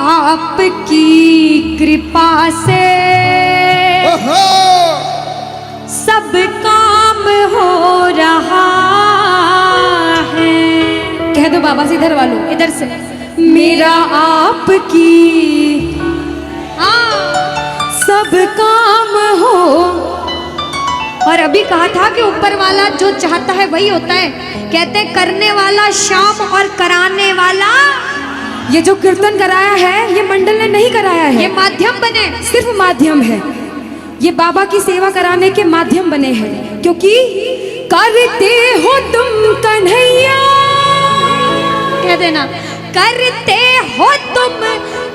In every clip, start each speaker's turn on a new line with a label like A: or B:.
A: आपकी कृपा से सब काम हो रहा है। कह दो बाबा से, इधर वालों इधर से, मेरा आपकी सब काम हो। और अभी कहा था कि ऊपर वाला जो चाहता है वही होता है। कहते करने वाला श्याम और कराने वाला।
B: ये जो कीर्तन कराया है ये मंडल ने नहीं कराया है,
A: ये माध्यम बने,
B: सिर्फ माध्यम है। ये बाबा की सेवा कराने के माध्यम बने हैं, क्योंकि करते हो तुम कन्हैया,
A: कह देना करते हो तुम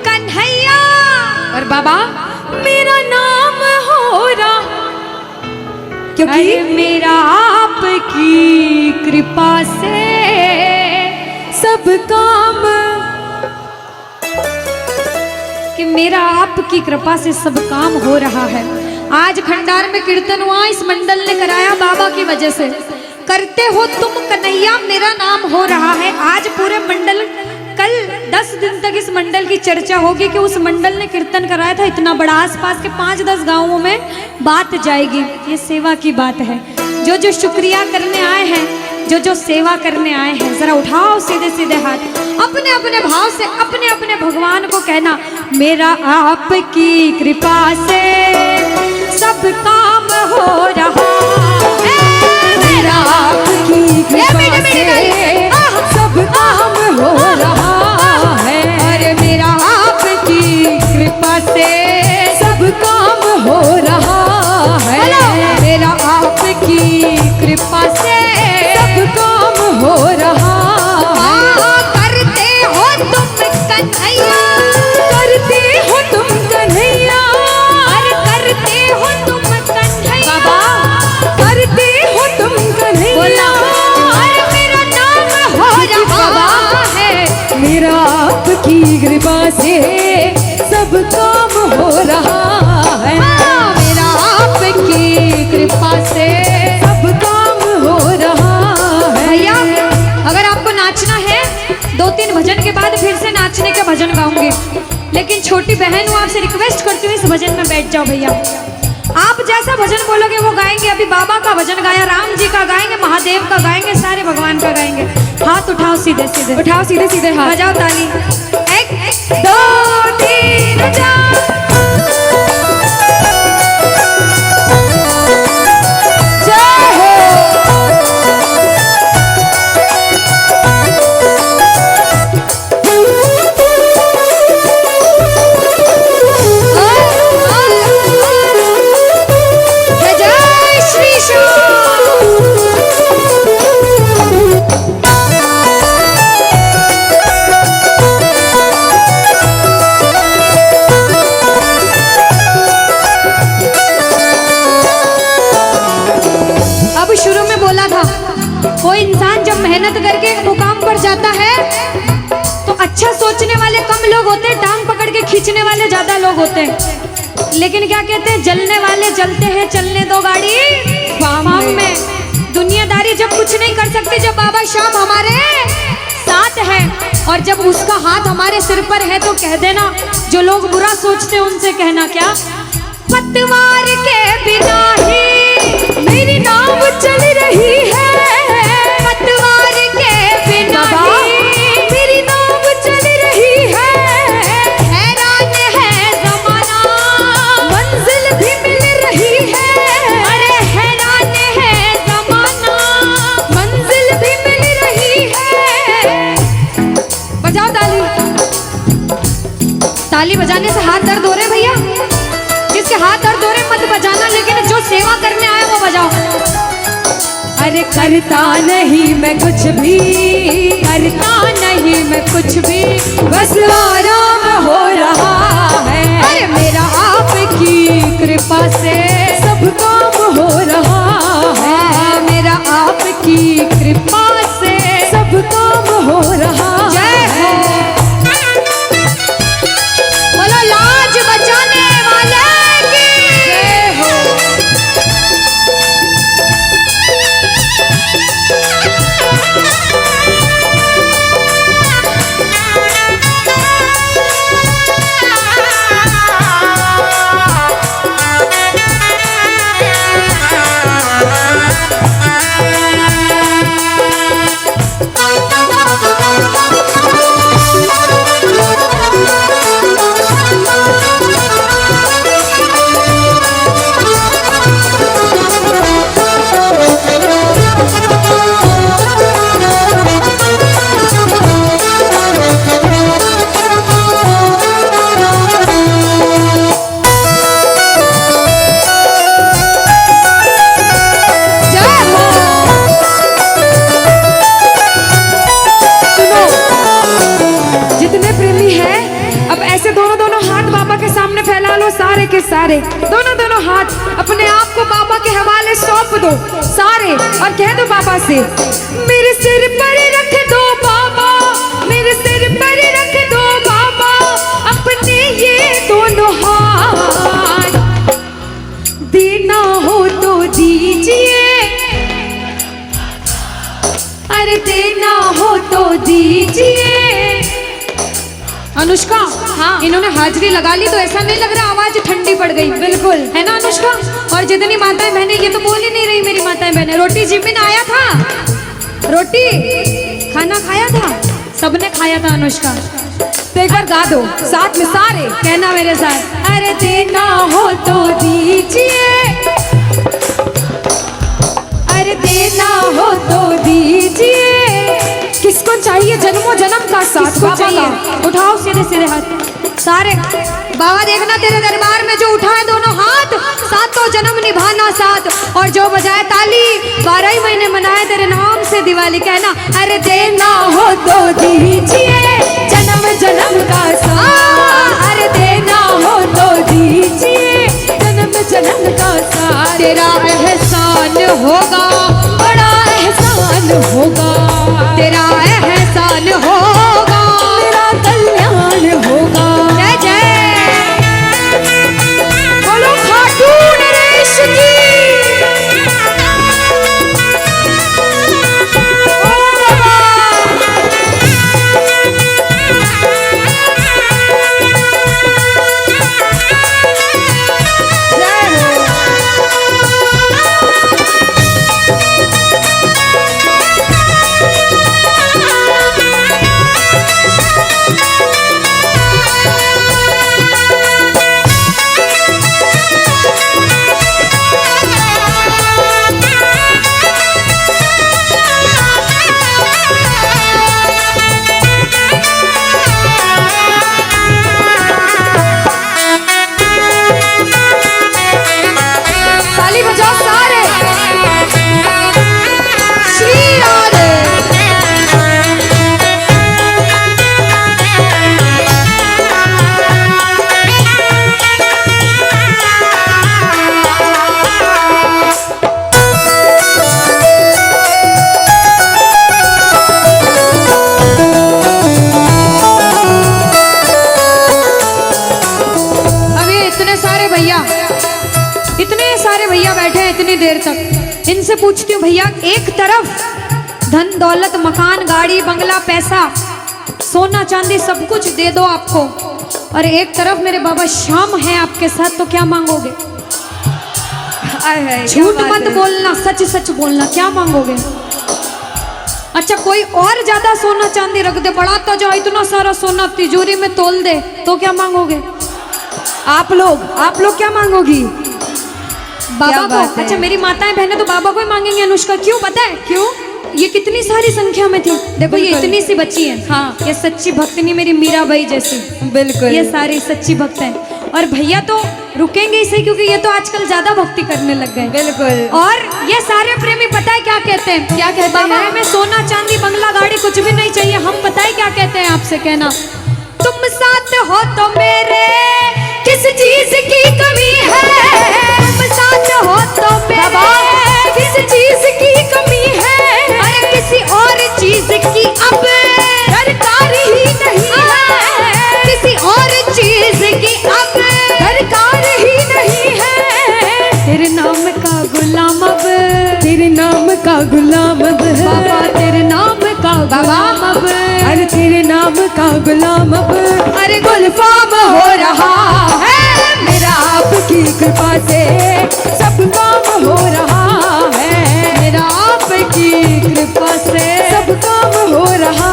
A: कन्हैया,
B: और बाबा मेरा नाम हो रहा, क्योंकि
A: मेरा आपकी कृपा से
B: सब काम,
A: कि मेरा आपकी कृपा से सब काम हो रहा है। आज खंडार में कीर्तन हुआ, इस मंडल ने कराया बाबा की वजह से। करते हो तुम कन्हैया, मेरा नाम हो रहा है। आज पूरे मंडल, कल 10 दिन तक इस मंडल की चर्चा होगी कि उस मंडल ने कीर्तन कराया था इतना बड़ा। आसपास के 5-10 गांवों में बात जाएगी। ये सेवा की बात है। जो जो शुक्रिया करने आए हैं, जो जो सेवा करने आए हैं, जरा उठाओ सीधे सीधे हाथ, अपने अपने भाव से अपने अपने भगवान को कहना, मेरा आपकी कृपा से सब काम हो रहा है।
B: मेरा आपकी कृपा से सब काम हो रहा है।
A: अरे मेरा आपकी कृपा से
B: सब काम हो रहा है।
A: मेरा आपकी कृपा से
B: सब काम हो रहा है।
A: करते हो तुम कन्हैया,
B: करते हो तुम कन्हैया,
A: अरे करते हो तुम कन्हैया,
B: बाबा करते हो तुम कन्हैया।
A: अरे मेरा नाम हो रहा है।
B: मेरा आपकी कृपा से सब काम हो रहा है।
A: मेरा आपकी कृपा से
B: सब काम हो रहा है।
A: भैया अगर आपको नाचना है, 2-3 भजन के बाद फिर से नाचने का भजन गाऊंगी, लेकिन छोटी बहन हूँ, आपसे रिक्वेस्ट करती हूँ इस भजन में बैठ जाओ भैया। आप जैसा भजन बोलोगे वो गाएंगे। अभी बाबा का भजन गाया, राम जी का गाएंगे, महादेव का गाएंगे, सारे भगवान का गाएंगे। हाथ उठाओ सीधे सीधे,
B: उठाओ सीधे सीधे हाथ,
A: बजाओ ताली। 1 2 3 4।
B: जय हो।
A: जय श्री श्याम। अब शुरू में बोला था, कोई इंसान जब मेहनत करके मुकाम पर जाता है तो अच्छा सोचने वाले कम लोग होते हैं, टांग पकड़ के खींचने वाले ज्यादा लोग होते हैं। लेकिन क्या कहते हैं, जलने वाले जलते हैं, चलने दो गाड़ी फार्म में। दुनियादारी जब कुछ नहीं कर सकते, जब बाबा श्याम हमारे साथ है और जब उसका हाथ हमारे सिर पर है, तो कह देना, जो लोग बुरा सोचते हैं उनसे कहना क्या, पतवार के बिना ही
B: मेरी नाव चल रही है।
A: पतवार के बिना ही
B: मेरी नाव चल रही है।
A: हैरान है जमाना,
B: मंजिल भी मिल रही है।
A: अरे हैरान है जमाना,
B: मंजिल भी मिल रही है।
A: बजाओ ताली। ताली बजाने से हाथ दर्द हो रहे भैया, जिसके हाथ दर्द हो रहे मत बजाना, लेकिन जो सेवा करने आए वो बजाओ।
B: अरे करता नहीं मैं कुछ भी,
A: करता नहीं मैं कुछ भी,
B: बस आराम हो रहा है।
A: अरे मेरा आपकी कृपा से
B: सब काम हो रहा है।
A: मेरा आपकी कृपा से
B: सब काम हो रहा है।
A: जय हो। बोलो लाज बचाने वाले की जय हो।
B: ऐसे दोनों दोनों हाथ बाबा के सामने फैला लो, सारे के सारे दोनों दोनों हाथ अपने आप को बाबा के हवाले सौंप दो सारे, और कह दो बाबा से, मेरे सिर पर रख दो बाबा, मेरे सिर पर रख दो बाबा अपने ये दोनों हाथ, देना हो तो दीजिए, अरे देना हो तो दीजिए। अनुष्का, हाँ, इन्होंने हाजिरी लगा ली तो ऐसा नहीं लग रहा आवाज ठंडी पड़ गई? बिल्कुल, है ना अनुष्का? और जितनी माताएं बहनें, ये तो बोल ही नहीं रही मेरी माताएं बहनें। रोटी जिमिन आया था, रोटी खाना खाया था, सबने खाया था अनुष्का। तो एक बार गा दो साथ में सारे, कहना मेरे साथ, अरे देना हो तो दीजिए, अरे देना हो तो दीजिए। किसको चाहिए जन्मों जन्म का साथ बाबा का? उठाओ सीधे सीधे हाथ सारे। बाबा देखना तेरे दरबार में जो उठाए दोनों हाथ, सातों जन्म निभाना साथ, और जो बजाए ताली 12 ही महीने मनाए तेरे नाम से दिवाली। कहना, अरे देना हो तो दीजिए जन्म जन्म का साथ, अरे देना हो तो दीजिए जन्म जन्म का साथ। तेरा एहसान होगा, बड़ा एहसान होगा, तेरा एहसान होगा, मेरा कल्याण होगा। जय जय बोलो खाटू नरेश की। देर तक इनसे पूछती हूँ, भैया एक तरफ धन दौलत मकान गाड़ी बंगला पैसा सोना चांदी सब कुछ दे दो आपको, और एक तरफ मेरे बाबा श्याम है आपके साथ, तो क्या मांगोगे? झूठ मत बोलना, सच सच बोलना, क्या मांगोगे? अच्छा कोई और ज्यादा सोना चांदी रख दे, बढ़ाता जाओ इतना सारा सोना तिजोरी में तोल दे, तो क्या मांगोगे? आप लोग क्या मांगोगी? बाबा को। अच्छा मेरी माताएं बहनें तो बाबा को ही मांगेंगे अनुष्का, क्यों पता है? क्यों? ये कितनी सारी संख्या में थी, देखो ये इतनी सी बच्ची है, हाँ ये सच्ची भक्तनी मेरी मीराबाई जैसी, बिल्कुल ये सारी सच्ची भक्त हैं। और भैया तो रुकेंगे इसे, क्योंकि ये तो आजकल ज्यादा भक्ति करने लग गए, बिल्कुल। और ये सारे प्रेमी पता है क्या कहते हैं? क्या कहते हैं? बाबा हमें सोना चांदी बंगला गाड़ी कुछ भी नहीं चाहिए, हम पता है क्या कहते हैं आपसे? कहना, तुम साथ हो तो मेरे किस चीज की कमी है, तुम साथ हो तो मेरे किस चीज की कमी है, अरे किसी और चीज की अब दरकार ही नहीं है, किसी और चीज की अब दरकार ही नहीं है। तेरे नाम का गुलाम अब, तेरे नाम का गुलाम अब बाबा, तेरे नाम का गुलाम अब, अरे तेरे नाम का गुलाम अब, अरे गुलफाम हो रहा है मेरा आपकी कृपा से सब काम हो रहा है, मेरा आपकी कृपा से सब काम हो रहा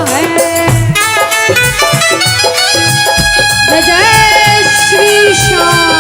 B: है। जय श्री श्याम।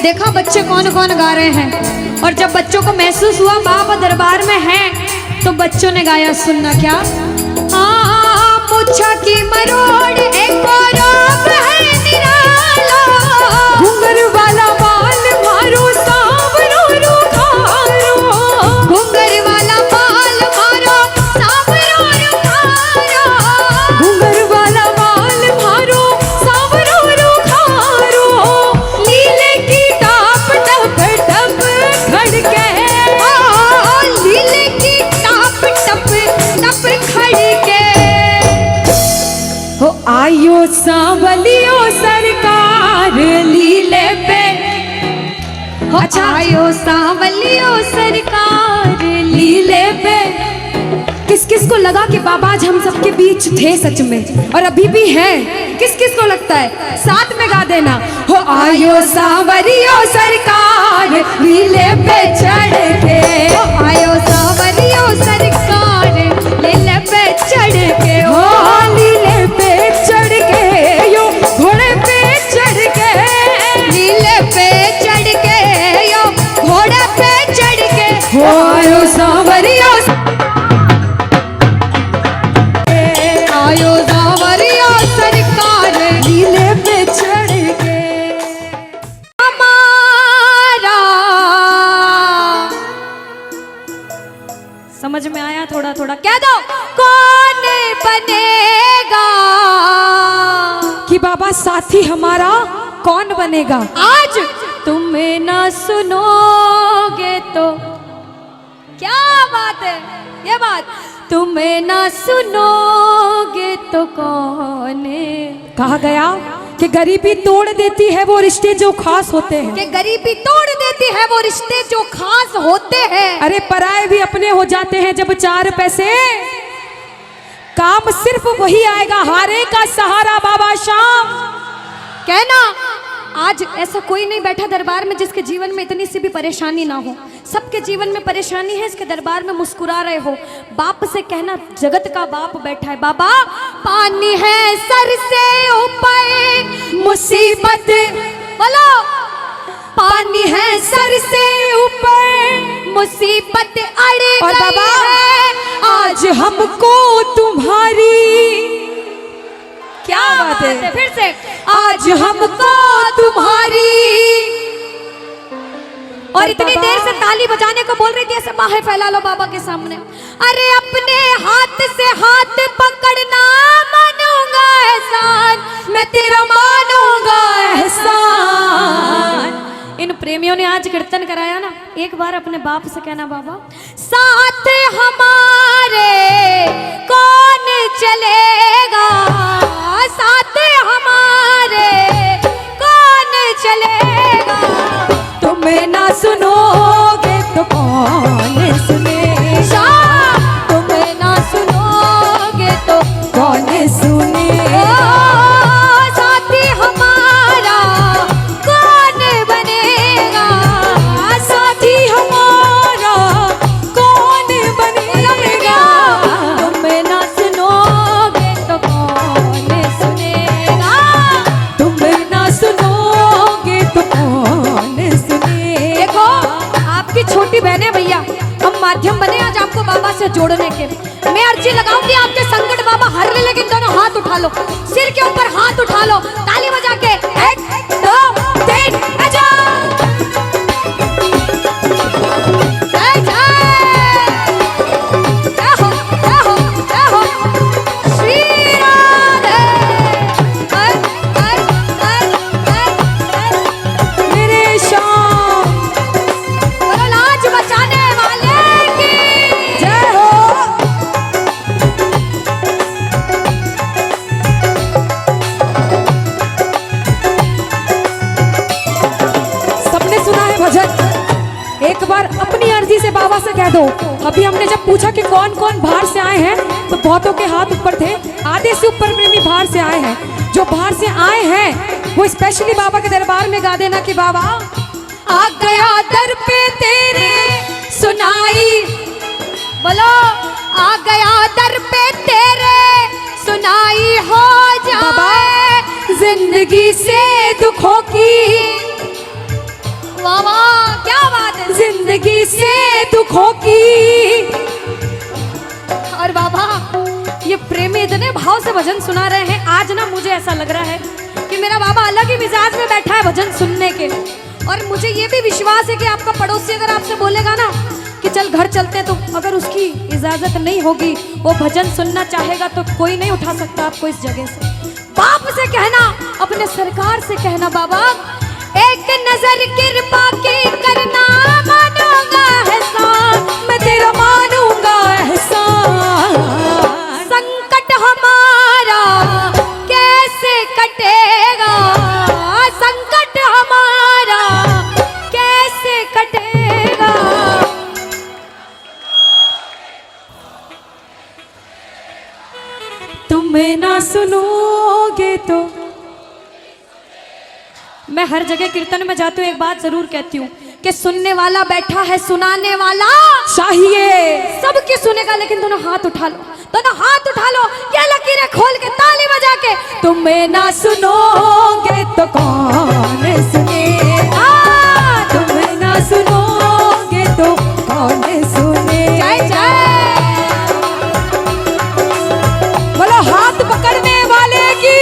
A: देखा बच्चे कौन कौन गा रहे हैं, और जब बच्चों को महसूस हुआ बाबा दरबार में हैं, तो बच्चों ने गाया, सुनना क्या। मुच्छा की मरोड़ एक और रोब है निराला,
B: घुंघर वाला बाल मारो सांवरो रुखारो,
A: घुंघर वाला बाल मारो सांवरो रुखारो,
B: घुंघर वाला बाल मारो सांवरो रुखारो, लीले की टाप टप टप खड़के,
A: लीले की टाप टप टप खड़के,
B: हो आयो सांवलियो सरकार लीले पे।
A: अच्छा, आयो सांवलियो सरकार
B: लीले पे। किस किस को लगा कि बाबा आज हम सबके बीच थे सच में, और अभी भी हैं? किस किस को लगता है? साथ में गा देना। हो आयो सांवरियो सरकार लीले पे चढ़ के,
A: हो आयो सांवलियो सरकार लीले पे चढ़ के,
B: हो लीले पे चढ़ के, यो घोड़े पे चढ़ के,
A: लीले पे चढ़ के, यो घोड़े पे चढ़ के,
B: हो आयो सांवरियो
A: आयो सांवरियो सरकार
B: लीले पे चढ़ के।
A: हमारा।
B: समझ में आया? थोड़ा थोड़ा
A: कह दो, कौन बनेगा
B: कि बाबा साथी हमारा कौन बनेगा?
A: आज तुम्हें ना सुनोगे तो। क्या बात है, ये बात, तुम्हें ना सुनोगे तो कौन।
B: कहा गया कि गरीबी तोड़ देती है वो रिश्ते जो खास होते हैं।
A: कि गरीबी तोड़ देती है वो रिश्ते जो खास होते हैं।
B: अरे पराए भी अपने हो जाते हैं जब चार पैसे, काम सिर्फ वही आएगा हारे का सहारा बाबा शाम।
A: कहना, आज ऐसा कोई नहीं बैठा दरबार में जिसके जीवन में इतनी सी भी परेशानी ना हो। सबके जीवन में परेशानी है, इसके दरबार में मुस्कुरा रहे हो। बाप से कहना, जगत का बाप बैठा है, बाबा पानी है सर से ऊपर मुसीबत, बोलो पानी है सर से ऊपर मुसीबत अड़े
B: और
A: गई
B: बाबा
A: है।
B: आज हमको तुम्हारी,
A: क्या बात है, फिर से,
B: आज हमको तुम्हारी।
A: और इतनी देर से ताली बजाने को बोल रही थी, ऐसे बाहें फैला लो बाबा के सामने। अरे अपने हाथ से हाथ पकड़ना, मानूंगा एहसान, मैं तेरा मानूंगा एहसान। इन प्रेमियों ने आज कीर्तन कराया ना, एक बार अपने बाप से कहना, बाबा साथ हमारे कौन चलेगा, साथ हमारे कौन चलेगा।
B: तुम्हें ना सुनोगे तो कौन सुनेगा,
A: तुम्हें ना सुनोगे तो
B: कौन सुनेगा।
A: साथी हमारा कौन बनेगा,
B: साथी हमारा कौन बनेगा।
A: तुम्हें ना सुनोगे तो कौन सुनेगा।
B: तुम्हें ना सुनोगे तो कौन सुनेगा।
A: देखो, आपकी छोटी बहन है भैया, हम माध्यम बने आज आपको बाबा से जोड़ने के। मैं अर्जी लगाऊंगी आपके संकट बाबा हर ले, लेकिन दोनों हाथ उठा लो, सिर के ऊपर हाथ उठा लो, ताली बजा के 1 2 3 आजा। जय हो श्री राधे।
B: मेरे शाम
A: बोलो लाज बचाने वाले की
B: जय हो। सबने सुना है भजन, एक बार अपनी अर्जी से बाबा से कह दो। अभी हमने जब पूछा कि कौन कौन बाहर से आए हैं, तो बहुतों के हाथ ऊपर थे, आधे से ऊपर प्रेमी बाहर से आए हैं। जो बाहर से आए हैं वो स्पेशली बाबा के दरबार में गा देना कि बाबा
A: आ गया दर पे तेरे सुनाई, बोलो आ गया दर पे तेरे सुनाई हो जाए जिंदगी से दुखों की। वाह वाह, क्या बात है।
B: जिंदगी से दुखों की।
A: और बाबा ये प्रेमी इतने भाव से भजन सुना रहे हैं, आज ना मुझे ऐसा लग रहा है कि मेरा बाबा अलग ही मिजाज में बैठा है भजन सुनने के। और मुझे ये भी विश्वास है कि आपका पड़ोसी अगर आपसे बोलेगा ना कि चल घर चलते, तो अगर उसकी इजाजत नहीं होगी, वो भजन सुनना चाहेगा, तो कोई नहीं उठा सकता आपको इस जगह से। बाप से कहना, अपने सरकार से कहना, बाबा एक नजर कृपा की करना, मानूंगा एहसान,
B: मैं तेरा मानूंगा एहसान।
A: संकट हमारा कैसे कटेगा, संकट हमारा कैसे कटेगा।
B: तुम ना सुनोगे तो।
A: मैं हर जगह कीर्तन में जाती हूँ, एक बात जरूर कहती हूँ कि सुनने वाला बैठा है, सुनाने वाला
B: चाहिए।
A: सबकी सुनेगा, लेकिन दोनों हाथ उठा लो, दोनों हाथ उठा लो, ये लकीरें खोल के ताली बजा के।
B: तुम ना सुनोगे तो कौन सुनेगा, तुम ना सुनोगे तो कौन सुने।
A: जय जय।
B: बोलो हाथ पकड़ने वाले की।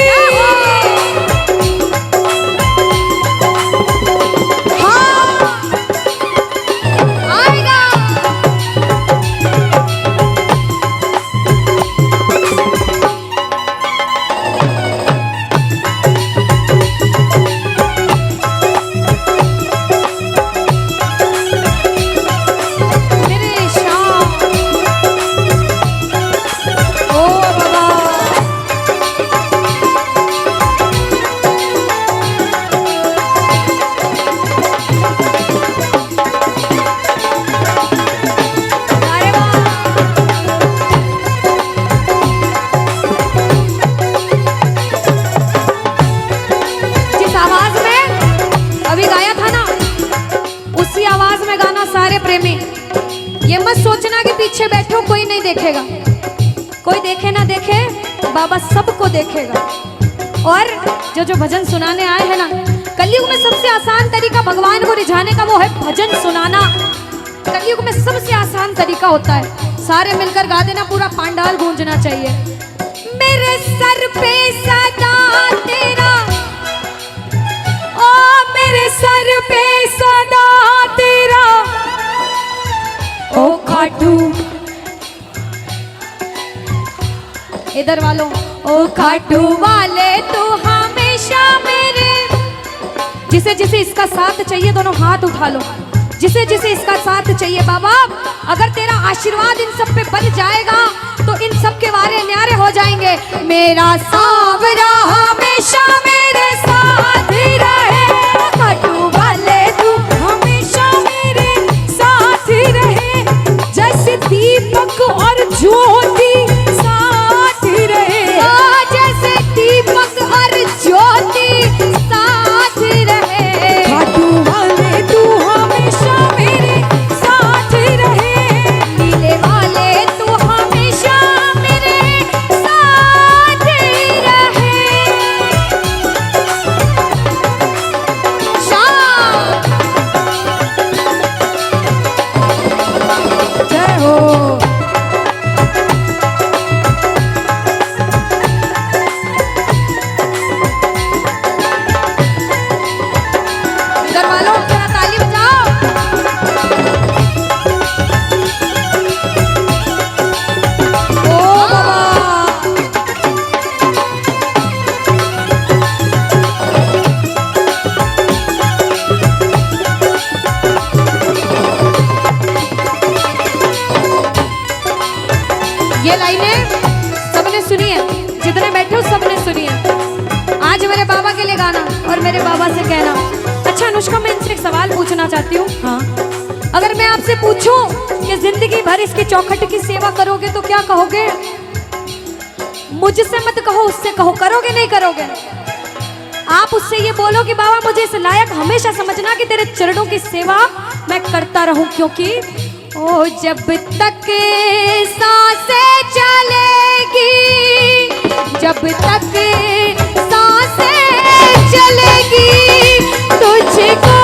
A: प्रेमी, ये मत सोचना कि पीछे बैठो कोई नहीं देखेगा, कोई देखे ना देखे, बाबा सबको देखेगा। और जो जो भजन सुनाने आए हैं ना, कलयुग में सबसे आसान तरीका भगवान को रिझाने का वो है भजन सुनाना। कलयुग में सबसे आसान तरीका होता है, सारे मिलकर गा देना, पूरा पांडाल गूंजना चाहिए। मेरे सर पे सदा तेरा,
B: ओ मेरे सर पे सदा तेरा, ओ खाटू।
A: इधर वालों, ओ खाटू वाले तू हमेशा मेरे। जिसे जिसे इसका साथ चाहिए दोनों हाथ उठा लो, जिसे जिसे इसका साथ चाहिए। बाबा अगर तेरा आशीर्वाद इन सब पे बन जाएगा तो इन सब के वारे न्यारे हो जाएंगे। मेरा सांवरा हमेशा मेरे साथ ही रहे,
B: खाटू वाले तू हमेशा मेरे साथ ही रहे, जैसे दीपक और ज्योति साथ ही रहे,
A: जैसे दीपक और ज्योति साथ ही रहे।
B: खाटू वाले तू हमेशा मेरे साथ ही रहे,
A: नीले वाले तू हमेशा मेरे साथ ही रहे। शाम
B: जय हो।
A: इधर वालों जरा ताली बजाओ।
B: ओ बाबा,
A: ये लाइनें सबने सुनी है, जितने बैठे हो सबने सुनी है। आज मेरे बाबा के लिए गाना और मेरे बाबा से कहना। अच्छा अनुष्का, मैं इनसे एक सवाल पूछना चाहती हूँ।
B: हाँ
A: अगर मैं आपसे पूछूं कि जिंदगी भर इसकी चौखट की सेवा करोगे तो क्या कहोगे? मुझसे मत कहो, उससे कहो, करोगे नहीं करोगे? आप उससे ये बोलो कि बाबा मुझे इस लायक हमेशा समझना कि तेरे चरणों की सेवा मैं करता रहूं, क्योंकि ओ जब तक सांसें चलेगी, जब तक सांसें चलेगी, तुझको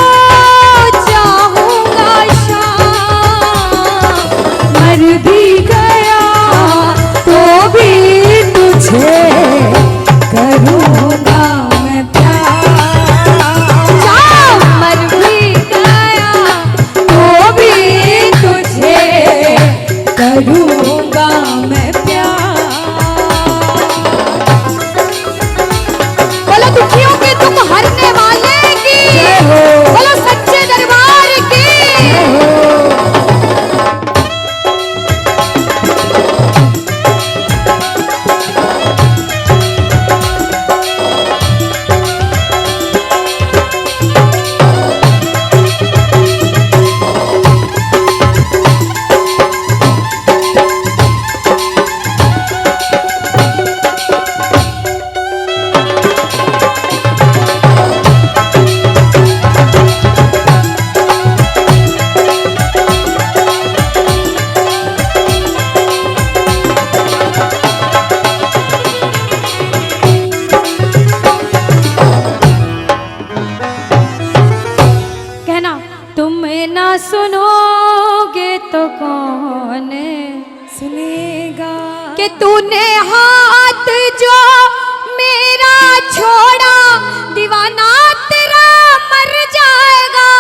B: ना सुनोगे तो कौन सुनेगा कि तूने हाथ जो मेरा छोड़ा दीवाना तेरा मर जाएगा।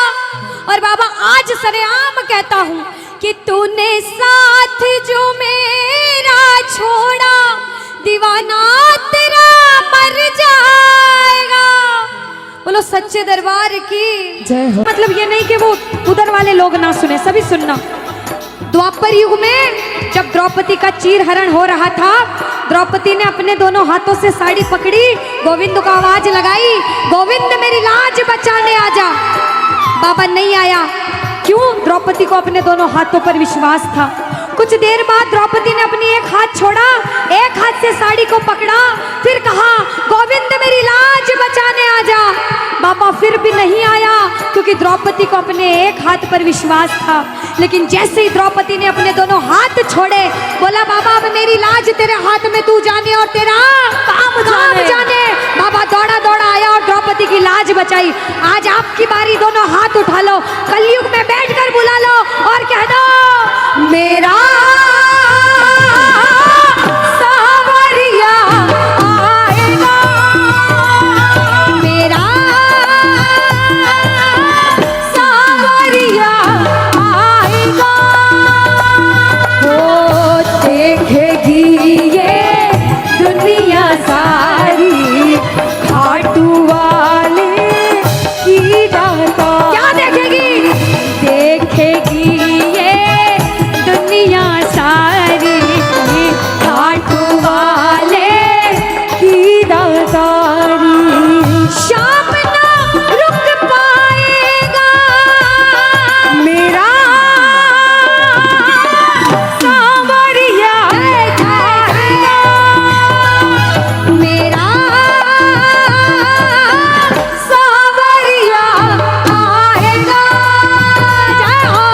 B: और बाबा आज सरेआम कहता हूँ कि तूने साथ जो मेरा छोड़ा दीवाना तेरा मर जाएगा। बोलो सच्चे दरबार की जय हो। मतलब ये नहीं कि वो उधर वाले लोग ना सुने, सभी सुनना। द्वापर युग में जब द्रौपदी का चीरहरण हो रहा था, द्रौपदी ने अपने दोनों हाथों से साड़ी पकड़ी, गोविंद को आवाज लगाई, गोविंद मेरी लाज बचाने आजा। बाबा नहीं आया। क्यों? द्रौपदी को अपने दोनों हाथों पर विश्वास था। कुछ देर बाद द्रौपदी ने अपनी एक हाथ छोड़ा, एक हाथ से साड़ी को पकड़ा, फिर कहा गोविंद मेरी लाज बचाने आजा। बाबा फिर भी नहीं आया क्योंकि द्रौपदी को अपने एक हाथ पर विश्वास था। लेकिन जैसे ही द्रौपदी ने अपने दोनों हाथ छोड़े, बोला बाबा अब मेरी लाज तेरे हाथ में, तू जाने और तेरा काम जाने। बाबा दौड़ा दौड़ा आया और द्रौपदी की लाज बचाई। आज आपकी बारी, दोनों हाथ उठा लो, कलयुग में बैठकर बुला लो और कह दो मेरा सावरिया आएगा, मेरा सावरिया आएगा। वो देखेगी ये दुनिया सारी खाटू वाले की दाता। क्या देखेगी? देखेगी ये दुनिया सारी खाटू वाले की दातारी। शाम ना रुक पाएगा मेरा सावरिया आएगा, मेरा सावरिया आएगा। जय हो।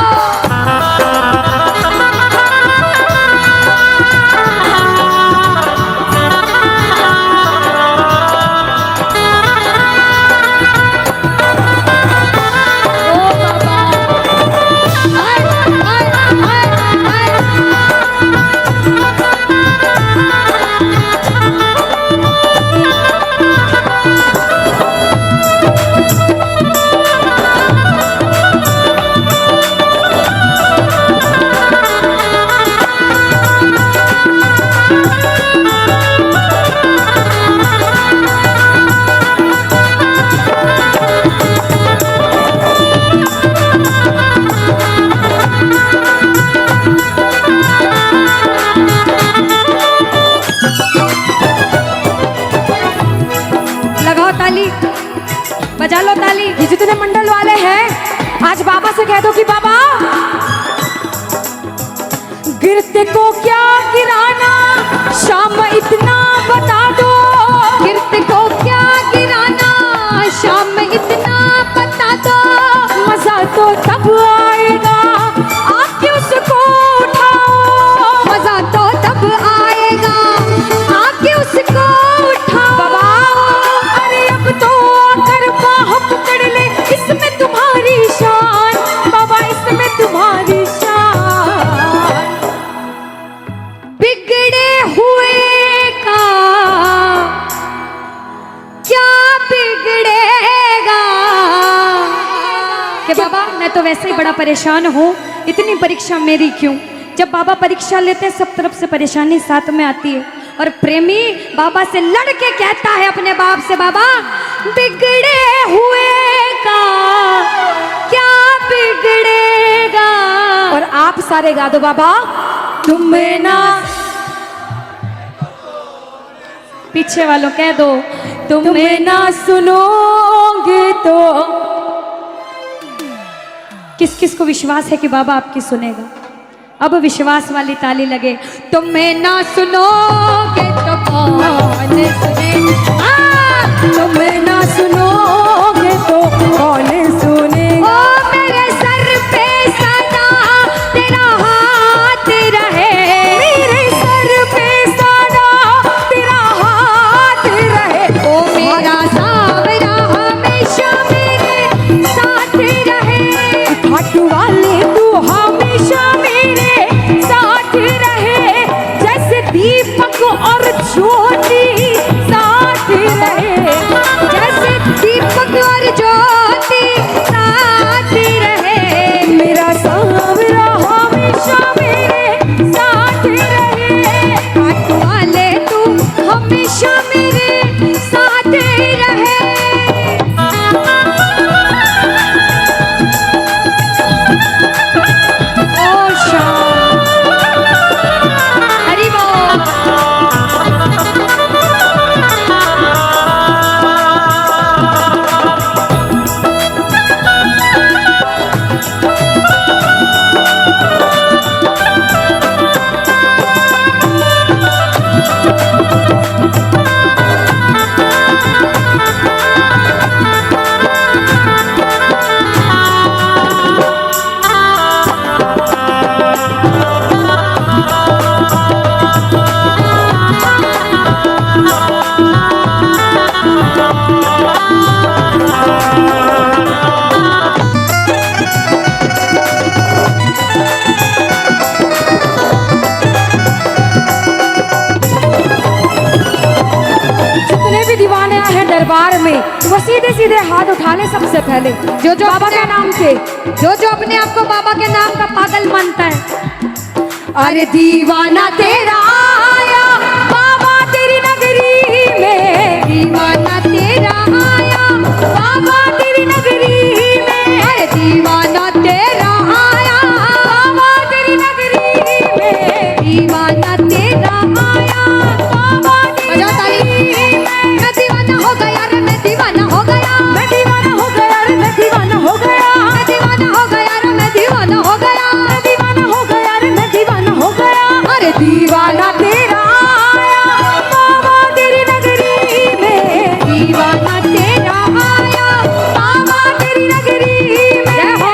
B: लगाओ ताली, बजा लो ताली। ये जितने मंडल वाले हैं आज बाबा से कह दो कि बाबा गिरते को क्या गिराना, शाम इतना बता दो। गिरते को क्या गिराना, शाम इतना बता दो। मजा तो तब आएगा आके उसको उठाओ, मजा तो तब आएगा आके उसको उठाओ। बाबा अरे अब तो आकर बाह पकड़ ले, इसमें तुम्हारी शान बाबा, इसमें तुम्हारी शान। बिगड़े हुए का क्या बिगड़ेगा। कि बाबा मैं तो वैसे ही बड़ा परेशान हूँ, इतनी परीक्षा मेरी क्यों। जब बाबा परीक्षा लेते हैं सब तरफ से परेशानी साथ में आती है। और प्रेमी बाबा से लड़के कहता है अपने बाप से, बाबा बिगड़े हुए का क्या बिगड़ेगा। और आप सारे गा दो बाबा, तुम ना पीछे वालों कह दो तुम ना सुनोगे तो। किस किस को विश्वास है कि बाबा आपकी सुनेगा? अब विश्वास वाली ताली लगे। तुम ना सुनोगे तो कौन सुनेगा, तुम ना सुनोगे तो कौन सुनेगा। ओ मेरे सर पे सदा तेरा हाथ रहे, मेरे सर पे सदा तेरा हाथ रहे। ओ मेरा सावरा हमेशा मेरे साथ रहे। खाटू दरबार में वो सीधे सीधे हाथ उठा ले सबसे पहले, जो जो बाबा के नाम के, जो जो अपने आप को बाबा के नाम का पागल मानता है। अरे दीवाना तेरा आया बाबा तेरी नगरी में, दीवाना तेरा आया बाबा तेरी नगरी में, अरे दीवाना तेरा आया बाबा तेरी नगरी में, दीवाना तेरा आया बाबा तेरी नगरी में। मैं दीवाना हो गया रे, मैं दीवाना हो गया, मैं दीवाना हो गया रे, मैं दीवाना हो गया, मैं दीवाना हो गया रे, मैं दीवाना हो गया, मैं दीवाना हो गया रे, मैं दीवाना हो गया। अरे दीवाना तेरा आया बाबा तेरी नगरी में, दीवाना तेरा आया बाबा तेरी नगरी में। जय हो।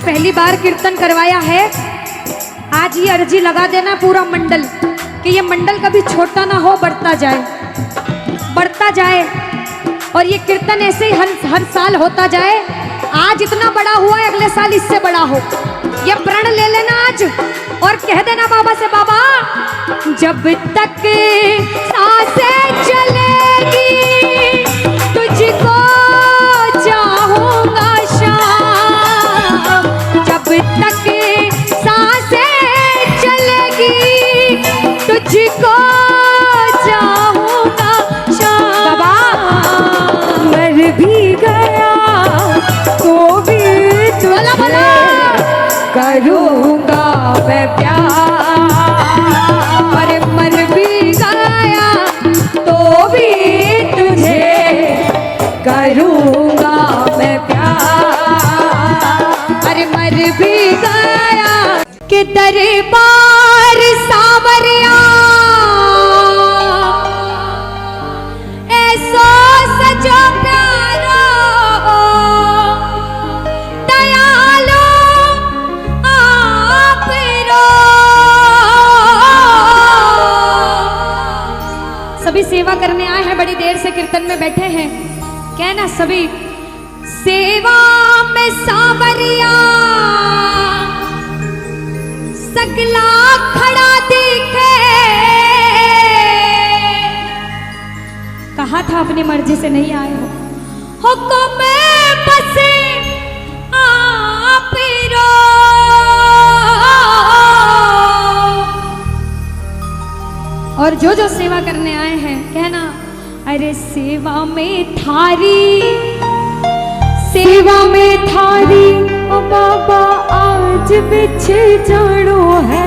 B: पहली बार कीर्तन करवाया है, आज ये अर्जी लगा देना पूरा मंडल कि ये मंडल कभी छोटा ना हो, बढ़ता जाए, बढ़ता जाए, और ये कीर्तन ऐसे ही हर साल होता जाए। आज इतना बड़ा हुआ है, अगले साल इससे बड़ा हो। ये प्रण ले लेना आज और कह देना बाबा से, बाबा जब तक सांसें चलेगी तुझको चाहूंगा शाम, जब तक सांसें चलेगी तुझको चाहूंगा शाम। बाबा मर भी गया तो भी तुझे करूंगा मैं प्यार, अरे मर भी गया तो भी तुझे करूंगा मैं प्यार, अरे मर भी गया कि दरबार सावरिया ऐसो सजो प्यारो दयालो आप रो। सभी सेवा करने आए हैं, बड़ी देर से कीर्तन में बैठे हैं, कहना सभी सेवा में सावरिया सकला खड़ा दिखे। कहा था अपनी मर्जी से नहीं आए हो, हुक्म बस आप रो। और जो जो सेवा करने आए हैं कहना अरे सेवा में थारी, सेवा में थारी ओ बाबा आज बिछे जानो है,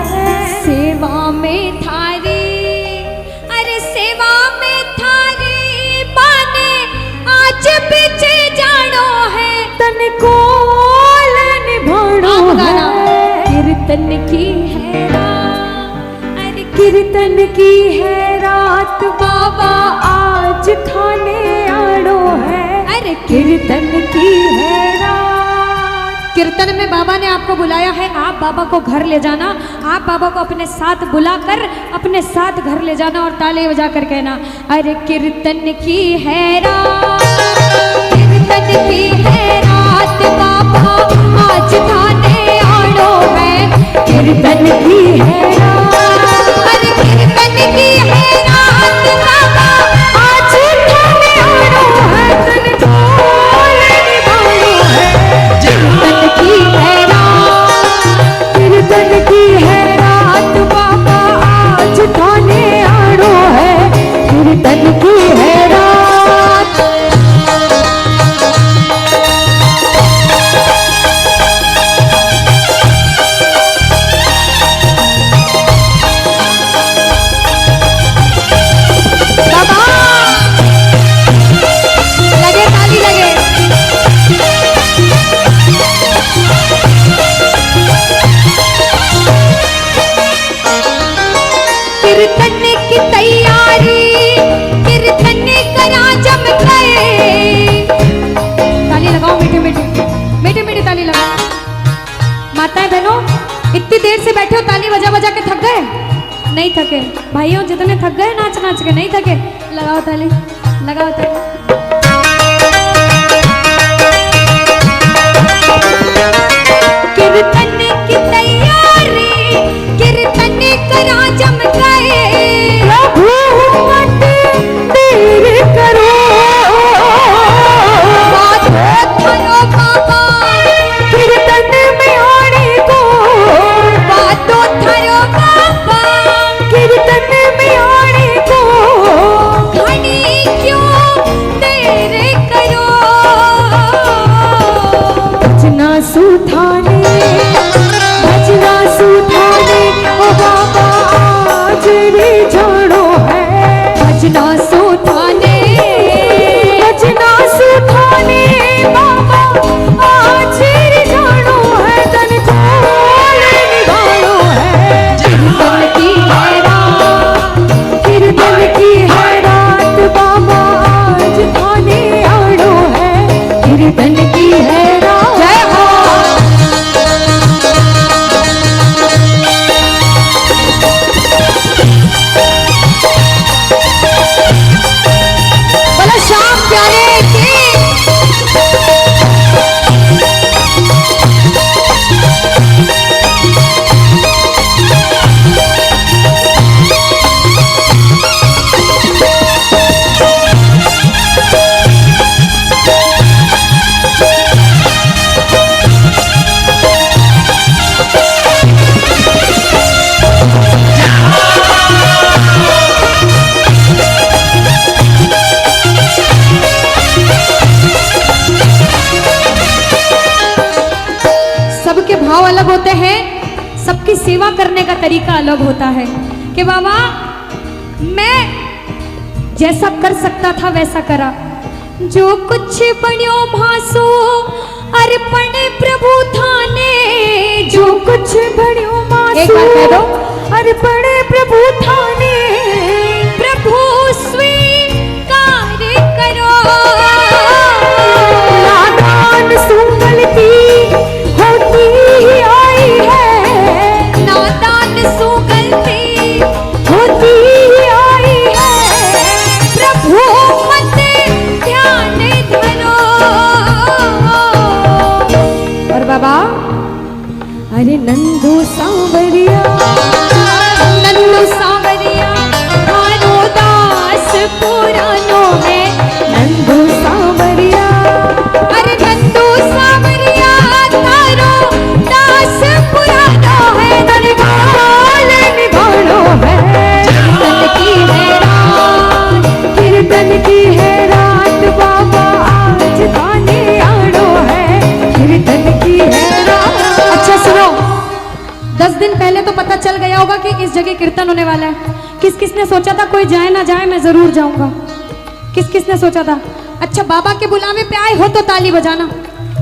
B: सेवा में थारी, अरे सेवा में थारी बाने आज बिछे जानो है, तन को निभानो है, कीर्तन की है रात, अरे कीर्तन की है रात बाबा आज खाने आड़ो है, अरे कीर्तन की है रात। कीर्तन में बाबा ने आपको बुलाया है, आप बाबा को घर ले जाना, आप बाबा को अपने साथ बुलाकर अपने साथ घर ले जाना और ताले बजा कर कहना अरे कीर्तन की है रात, कीर्तन की है रात बाबा आज खाने आड़ो है, कीर्तन की है रात, अरे कीर्तन की है रात बाबा आज खाने आड़ो है, तन को निभानो है, कीर्तन की है रात, कीर्तन की है रात बाबा आज खाने आड़ो है, कीर्तन की है रात। नहीं थके भाइयों, जितने थक गए नाच नाच के, नहीं थके, लगाओ ताली, लगाओ ताली। कीर्तन की तैयारी, कीर्तन करा जम गए, प्रभु मत देर करो, बात करो बाबा कीर्तन में आने को, बातों थरो बाबा कीर्तन में आने को, घनी क्यों देर करो, भजना सुठाने, भजना सुठाने, ओ बाबा आज रे जानो है, भजना सुठाने, भजना सुठाने, बाबा आज रे जानो है, तन खोल निभानो है, कीर्तन की है रात, कीर्तन की है रात, बाबा आज थाने आनो है, कीर्तन की है रात। जय हो। बोलो श्याम प्यारे की। सबके भाव अलग होते हैं, सबकी सेवा करने का तरीका अलग होता है कि बाबा मैं जैसा कर सकता था वैसा करा, जो कुछ बण्यो भासो अर्पण प्रभु थाने, जो कुछ बण्यो भासो, एक बार कह दो, अर्पण प्रभु थाने, प्रभु स्वीकार करो, नादान सुगलती होती ही आई है, नादान सुगलती होती ही आई है, प्रभु मत ध्यान धरो। और बाबा अरे नंदू सांवरिया, नंदू सांवरिया थारो दास पुरानो है, नंदू सांवरिया, अरे नंदू सांवरिया थारो दास पुरानो है, दरबार निभानो है, कीर्तन की है रात, कीर्तन की है रात, बाबा आज थाने आनो है, कीर्तन की है रात। अच्छा सुनो, 10 दिन पहले तो पता चल गया होगा कि इस जगह कीर्तन होने वाला है। किस किस ने सोचा था कोई जाए ना जाए मैं जरूर जाऊंगा? किस किस ने सोचा था? अच्छा बाबा के बुलावे पे आए हो तो ताली बजाना,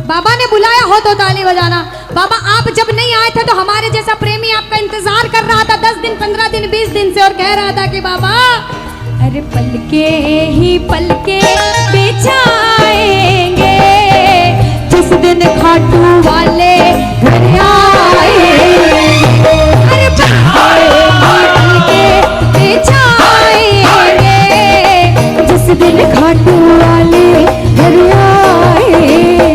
B: बाबा ने बुलाया हो तो ताली बजाना। बाबा आप जब नहीं आए थे तो हमारे जैसा प्रेमी आपका इंतजार कर रहा था 10 दिन 15 दिन 20 दिन से, और कह रहा था कि बाबा अरे पलके ही पलके बिछाएंगे, जिस दिन खाटू वाले घर आएंगे, अरे पलके बिछाएंगे, जिस दिन खाटू वाले घर आएंगे,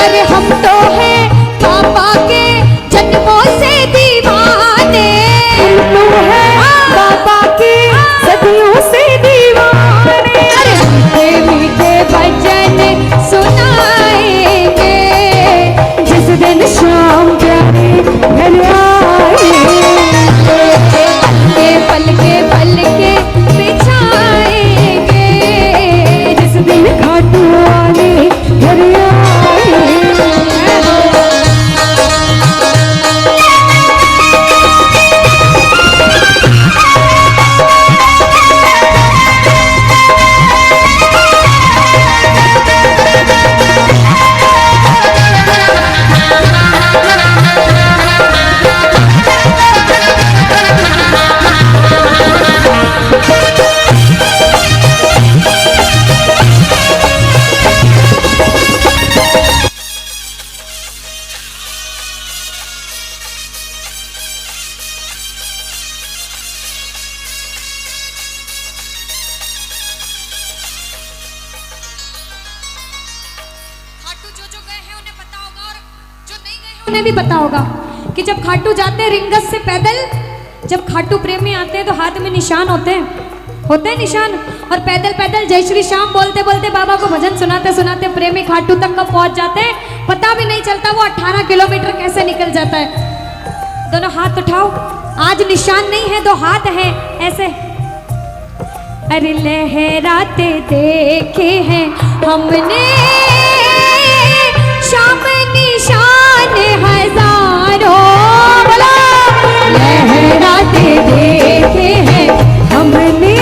B: अरे हम तो हैं बाबा के जन्मों से दीवाने, हम तो हैं बाबा के सदियों से दीवाने, अरे मीठे मीठे भजन सुनाएंगे,
A: उन्हें भी पता होगा कि जब खाटू जाते हैं रिंगस से पैदल, जब खाटू प्रेमी आते हैं तो हाथ में निशान होते हैं निशान, और पैदल पैदल जय श्री श्याम बोलते बोलते बाबा को भजन सुनाते सुनाते प्रेमी खाटू तक कब पहुंच जाते हैं पता भी नहीं चलता। वो 18 किलोमीटर कैसे निकल जाता है। दोनों हाथ उठाओ, आज निशान नहीं है, 2 हाथ हैं ऐसे। अरे लहराते देखे हैं हमने शाम निशान हजारों, बोलो लहराते देखे हैं हमने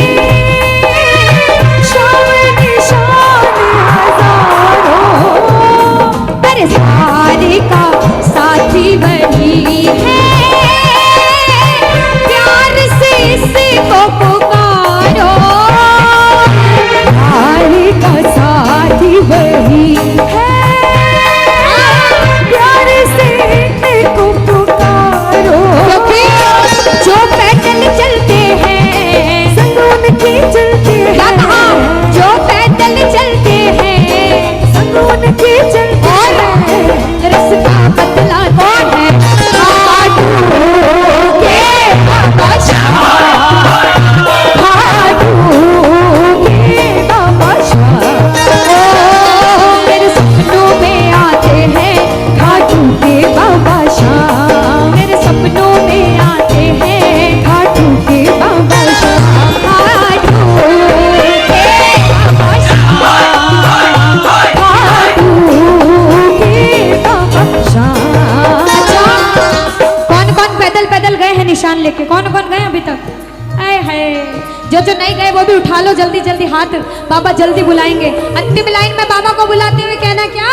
A: शाम निशान हजारों। अरे सारे का साथी वही है, प्यार से इसको पुकारो। सारे का साथी वही है, प्यार से इसको पुकारो। जो पैदल चलते हैं संग उनके चलते हैं, जो पैदल चलते हैं संग उनके चलते हैं। रास्ता बदला कौन है? खाटू के बाबा शाह, खाटू के बाबा शाह। ओ मेरे सपनों में आते हैं खाटू के बाबा शाह, मेरे सपनों में आते हैं खाटू के बाबा शाह, खाटू के बाबा शाह, खाटू के बाबा शाह। अच्छा, कौन कौन पैदल पैदल गए हैं निशान लेके? कौन कौन गए अभी तक? आए है, जो जो नहीं गए वो भी उठा लो जल्दी जल्दी हाथ, बाबा जल्दी बुलाएंगे। अंतिम लाइन में बाबा को बुलाते हुए कहना क्या?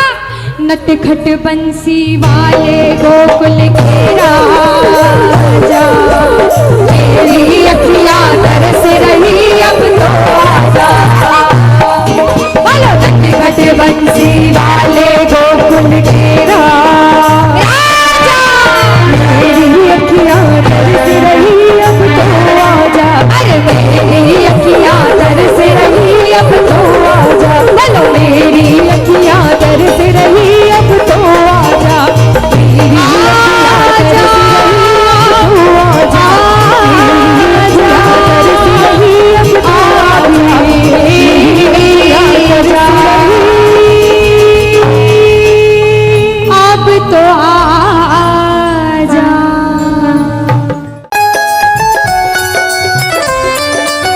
A: नटखट बंसी वाले गोकुल के राजा, मेरी अखियां तरस रही अब तो आजा। बोलो नटखट बंसी वाले गोकुल के राजा, मेरी अखियां तरस रही अब तो आजा। अरे मेरी अखियां तरस रही अब तो आजा। बोलो मेरी अखियां तरस रही अब तो आजा, मेरी अखियां तरस रही अब तो आजा, मेरी अखियां तरस रही अब तो आजा, मेरी अखियां तरस रही अब तो आजा।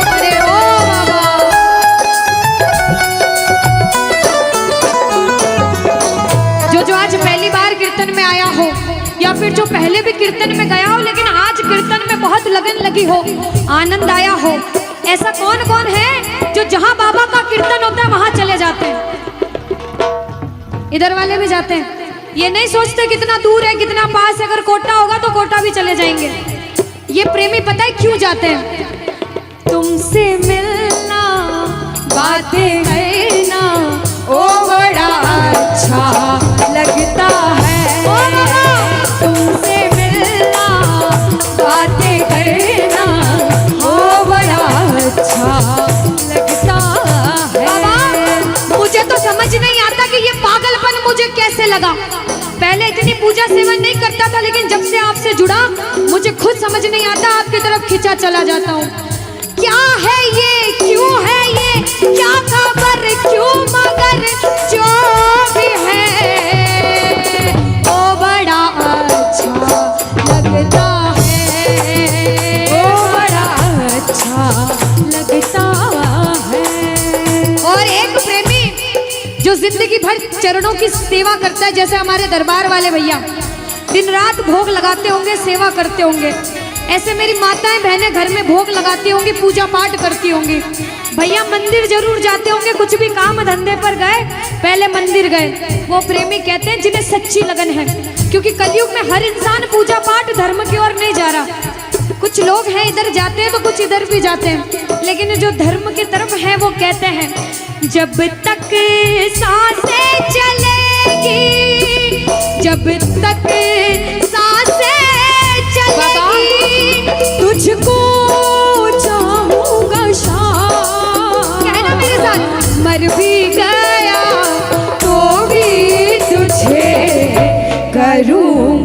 A: अरे ओ बाबा, जो आज पहली बार कीर्तन में आया हो या फिर जो पहले भी कीर्तन में गया हो लेकिन आज कीर्तन में बहुत लगन लगी हो, आनंद आया हो, ऐसा कौन कौन है जो जहां बाबा का कीर्तन होता है वहां चले जाते हैं? इधर वाले भी जाते हैं, ये नहीं सोचते कितना दूर है कितना पास है, अगर कोटा होगा तो कोटा भी चले जाएंगे। ये प्रेमी पता है क्यों जाते हैं? तुमसे मिलना बातें करना ओ बड़ा अच्छा लगता है, तुमसे मिलना बातें करना ओ बड़ा अच्छा लगता है। बाबा मुझे तो समझ नहीं आता कि ये पागलपन मुझे कैसे लगा। पहले इतनी पूजा सेवन नहीं करता था लेकिन जब से आपसे जुड़ा मुझे खुद समझ नहीं आता, आपकी तरफ खिंचा चला जाता हूँ। क्या है ये, क्यों है ये, क्या खबर क्यों, मगर जो भी है वो बड़ा अच्छा लगता है, वो बड़ा अच्छा लगता है। और एक प्रेमी जो जिंदगी भर चरणों की सेवा करता है, जैसे हमारे दरबार वाले भैया दिन रात भोग लगाते होंगे, सेवा करते होंगे, ऐसे मेरी माताएं बहनें घर में भोग लगाती होंगी, पूजा पाठ करती होंगी। भैया मंदिर जरूर जाते होंगे, कुछ भी काम धंधे पर गए पहले मंदिर गए। वो प्रेमी कहते हैं जिन्हें सच्ची लगन है, क्योंकि कलयुग में हर इंसान पूजा पाठ धर्म की ओर नहीं जा रहा। कुछ लोग हैं इधर जाते हैं तो कुछ इधर भी जाते हैं, लेकिन जो धर्म की तरफ है वो कहते हैं जब तक सांसें चलेगी, जब तक सांसें चलेगी तुझको चाहूंगा शाम। कहना मेरे साथ, मर भी गया तो भी तुझे करूं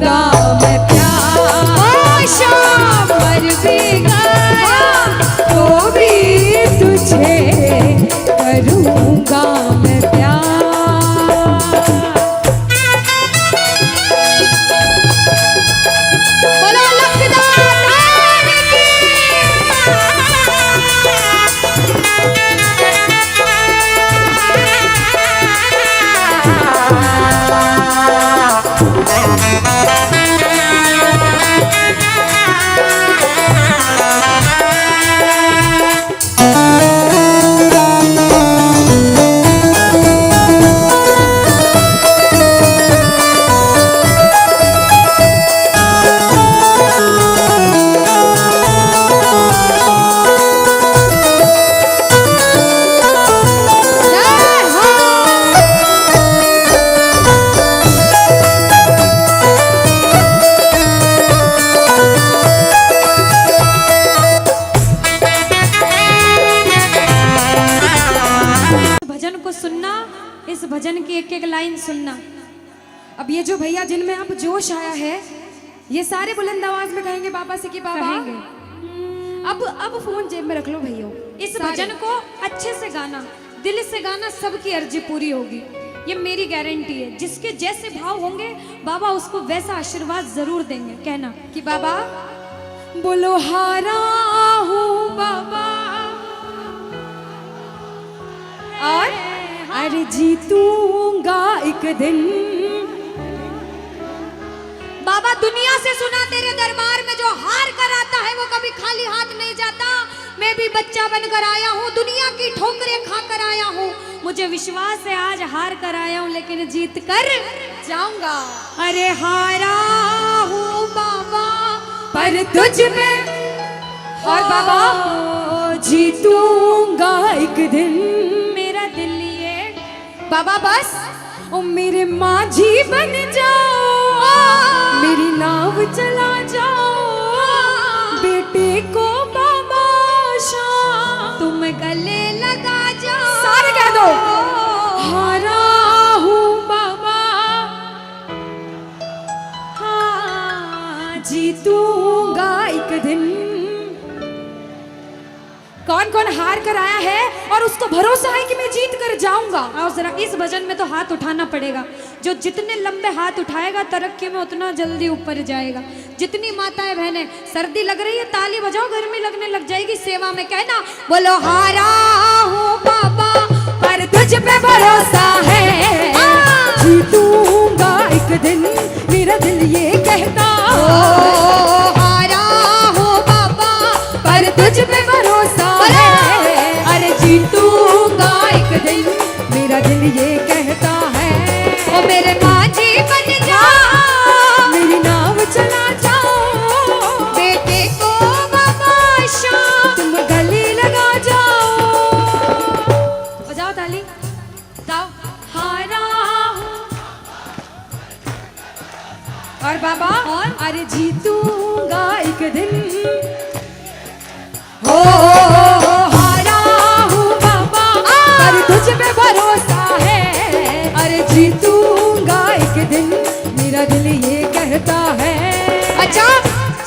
C: ये जो भैया जिनमें अब जोश आया है, ये सारे बुलंद आवाज में कहेंगे बाबा से कि बाबा
B: कहेंगे।
C: अब फोन जेब में रख लो भैया।
B: इस भजन को अच्छे से गाना, दिल से गाना, सबकी अर्जी पूरी होगी, ये मेरी गारंटी है। जिसके जैसे भाव होंगे बाबा उसको वैसा आशीर्वाद जरूर देंगे। कहना
C: कि बाबा बोलो हारा हूँ बाबा और अरे जीतूंगा एक दिन।
A: बाबा दुनिया से सुना तेरे दरबार में जो हार कर आता है वो कभी खाली हाथ नहीं जाता। मैं भी बच्चा बनकर आया हूँ, दुनिया की ठोकरें खा कर आया हूँ।
B: मुझे विश्वास है आज हार कर आया हूँ लेकिन जीत कर
C: जाऊंगा।
B: अरे हारा हूँ बाबा
C: पर तुझ में और बाबा जीतूंगा एक दिन।
B: मेरा दिल ये
C: बाबा बस ओ मेरे माझी बन जाओ, मेरी नाव चला जाओ, बेटे को बाबा शाम
A: तुम गले लगा जाओ।
C: सारे कह दो हारा हूँ बाबा, हाँ जीतूंगा एक दिन। कौन कौन हार कर आया है और उसको भरोसा है कि मैं जीत कर जाऊंगा?
B: और जरा इस भजन में तो हाथ उठाना पड़ेगा। जो जितने लंबे हाथ उठाएगा तरक्की में उतना जल्दी ऊपर जाएगा। जितनी माताएं बहनें सर्दी लग रही है ताली बजाओ, गर्मी लगने लग जाएगी सेवा में। कहना
A: बोलो हारा हूँ बाबा
C: पर तुझ पे भरोसा है, जीतूंगा एक दिन, मेरा दिल ये कहता।
A: हारा हूँ बाबा
C: पर तुझ पे भरोसा है, अरे जीतूंगा एक दिन, मेरा दिल ये कहता है।
A: ओ मेरे माझी बन जाओ,
C: मेरी नाव चला जाओ,
A: बेटे को बाबा शाम
C: तुम गले लगा जाओ। बजाओ ताली, गाओ हारा हूँ। और बाबा और अरे जीतूंगा एक दिन। हो हारा हूँ बाबा पर तुझ पे भरोसा है, अरे जीतूंगा एक दिन, मेरा दिल ये कहता है।
A: अच्छा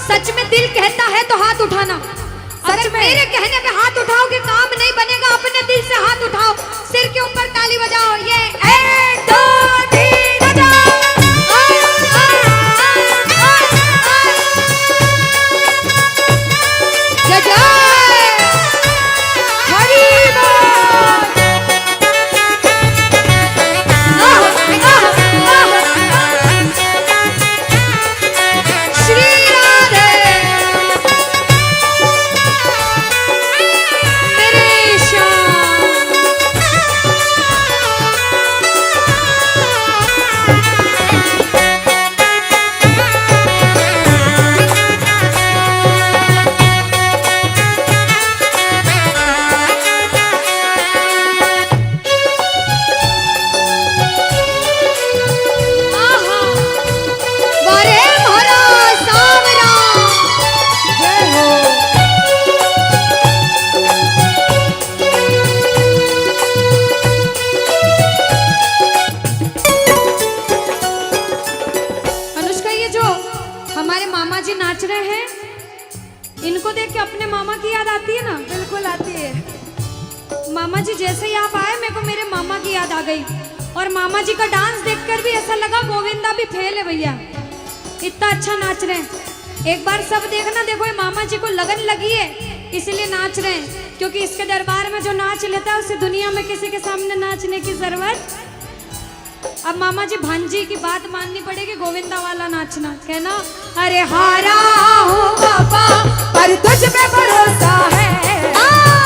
A: सच में दिल कहता है तो हाथ उठाना। अगर मेरे कहने पे हाथ उठाओगे काम नहीं बनेगा। अपने दिल से हाथ उठाओ, सिर के ऊपर ताली बजाओ। ये 1 2 3 बजाओ। जय जय
C: हरी बोल।
A: श्री राधे मेरे श्याम। आहा, वारे म्हारा सावरा।
C: जय हो।
B: अनुष्का, ये जो हमारे मामा जी नाच रहे हैं इनको देख के अपने मामा की याद आती है ना?
C: बिल्कुल आती है।
B: मामा जी जैसे ही आप आए मेरे को मेरे मामा की याद आ गई। और मामा जी का डांस देखकर भी ऐसा लगा गोविंदा भी फेल है भैया, इतना अच्छा नाच रहे हैं। एक बार सब देखना, देखो ये मामा जी को लगन लगी है इसलिए नाच रहे हैं। क्योंकि इसके दरबार में जो नाच लेता है उसे दुनिया में किसी के सामने नाचने की जरूरत। अब मामा जी भांजी की बात माननी पड़ेगी, गोविंदा वाला नाचना। कहना
C: अरे हारा हूँ बाबा पर तुझ पे भरोसा है,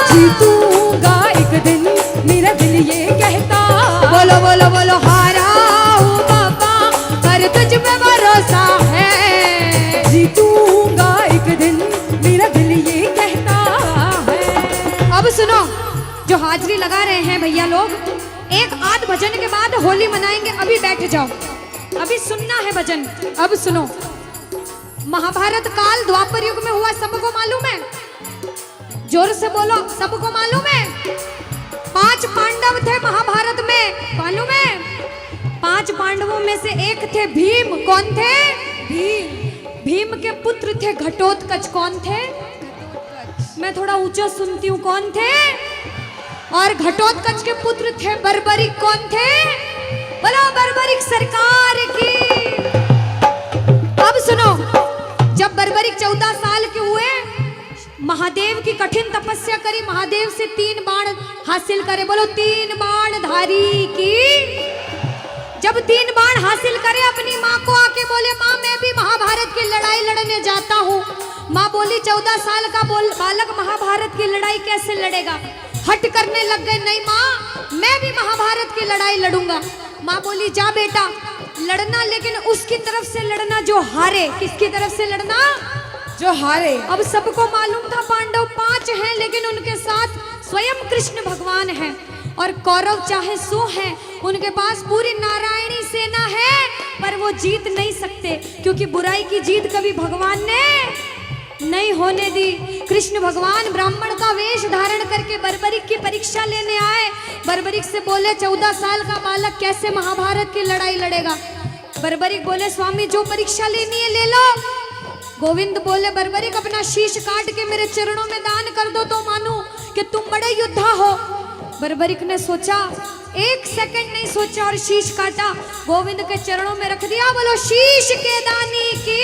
C: जीतूंगा एक दिन, मेरा दिल ये कहता।
A: बोलो बोलो बोलो हारा हूँ बाबा पर तुझ पे भरोसा है।
C: जीतूंगा एक दिन, मेरा दिल ये कहता है।
B: अब सुनो, जो हाजिरी लगा रहे हैं भैया लोग, एक आध भजन के बाद होली मनाएंगे। अभी बैठ जाओ, अभी सुनना है भजन। अब सुनो, महाभारत काल द्वापर युग में हुआ, सबको मालूम है? जोर से बोलो, सबको मालूम है? 5 पांडव थे महाभारत में, मालूम है? 5 5 पांडवों में से एक थे भीम। कौन थे?
C: भीम।
B: भीम के पुत्र थे घटोत्कच। कौन थे? मैं थोड़ा ऊंचा सुनती हूँ। कौन थे? और घटोत्कच के पुत्र थे बर्बरिक। कौन थे? बोलो बर्बरिक सरकार की। अब सुनो, जब बर्बरिक 14 साल के हुए, महादेव की कठिन तपस्या करी, महादेव से 3 बाण हासिल करे। बोलो 3 बाण धारी की। जब 3 बाण हासिल करे, अपनी माँ को आके बोले, माँ मैं भी महाभारत की लड़ाई लड़ने जाता हूँ। माँ बोली 14 साल का बालक महाभारत की लड़ाई कैसे लड़ेगा? हट करने लग गए, नहीं माँ मैं भी महाभारत की लड़ाई लड़ूंगा। माँ बोली जा बेटा लड़ना, लेकिन उसकी तरफ से लड़ना जो हारे। किसकी तरफ से लड़ना?
C: जो हारे।
B: अब सबको मालूम था पांडव 5 हैं, लेकिन उनके साथ स्वयं कृष्ण भगवान हैं। और कौरव चाहे 100 हैं, उनके पास पूरी नारायणी सेना है, पर वो जीत नहीं सकते, क्योंकि बुराई की जीत कभी भगवान ने नहीं होने दी। कृष्ण भगवान ब्राह्मण का वेश धारण करके बर्बरिक की परीक्षा लेने आए। बर्बरिक से बोले 14 साल का बालक कैसे महाभारत की लड़ाई लड़ेगा? बर्बरिक बोले स्वामी जो परीक्षा लेनी है ले लो। गोविंद बोले बर्बरिक अपना शीश काट के मेरे चरणों में दान कर दो तो मानूं कि तुम बड़े योद्धा हो। बर्बरिक ने सोचा, 1 सेकंड नहीं सोचा और शीश काटा, गोविंद के चरणों में रख दिया। बोलो शीश के दानी की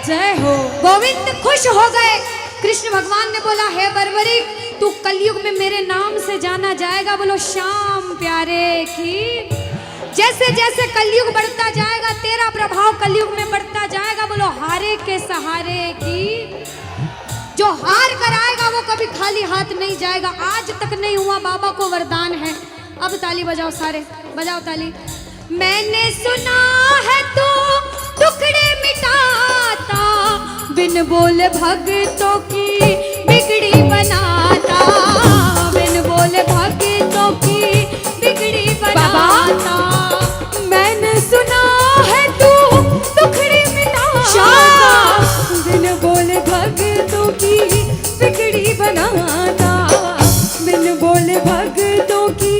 C: जय हो।
B: गोविंद खुश हो गए। कृष्ण भगवान ने बोला हे बर्बरिक तू कलयुग में मेरे नाम से जाना जाएगा। बोलो श्याम प्यारे की। जैसे जैसे कलयुग बढ़ता जाएगा तेरा प्रभाव कलयुग में बढ़ता जाएगा। बोलो हारे के सहारे की। जो हार कर आएगा वो कभी खाली हाथ नहीं जाएगा। आज तक नहीं हुआ, बाबा को वरदान है। अब ताली बजाओ, सारे बजाओ ताली। मैंने सुना है तू टुकड़े मिटाता, बिन बोले भक्तों की बिगड़ी बनाता, बिन बोले भक्तों की बिगड़ी बनाता।
C: मैंने सुना है तू टुकड़े मिटाता, बिन बोले भक्तों की बिगड़ी बनाता, बिन बोले भक्तों की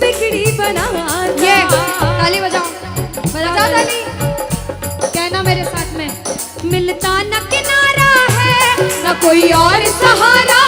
C: बिगड़ी बनाता।
B: ये ताली बजाओ, बजाओ ताली। कहना मेरे साथ में, मिलता न किनारा है न कोई और सहारा,